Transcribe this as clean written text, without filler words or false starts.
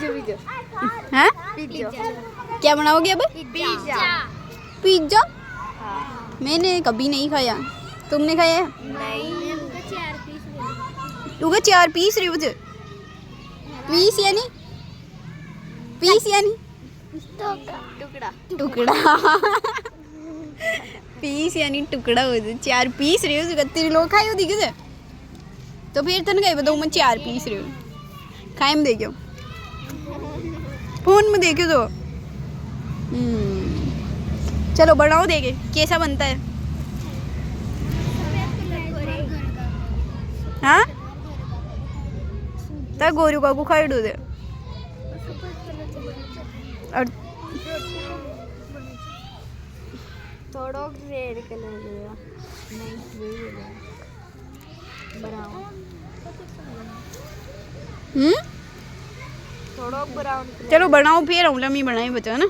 हैं पिज्जा। क्या बनाओगे अब? पिज्जा। पिज्जा? हाँ। मैंने कभी नहीं खाया, तुमने खाया है? नहीं। तू क्या 4 पीस रही मुझे? पीस यानी टुकड़ा। टुकड़ा पीस यानी टुकड़ा हो जाए। 4 पीस रही हो तेरे लोग खाए हो दिखे तो फिर तन कहीं बताऊँ मैं 4 पीस रही हूँ खाए में देखो फोन में देखो तो चलो बनाओ देखे कैसा बनता है। हाँ तो गोरू का को खाई दो दे और थोड़ा रेड कलर नहीं ब्राउन थोड़ा ब्राउन चलो बनाओ फिर हम लम्मी बनाए बचा ना।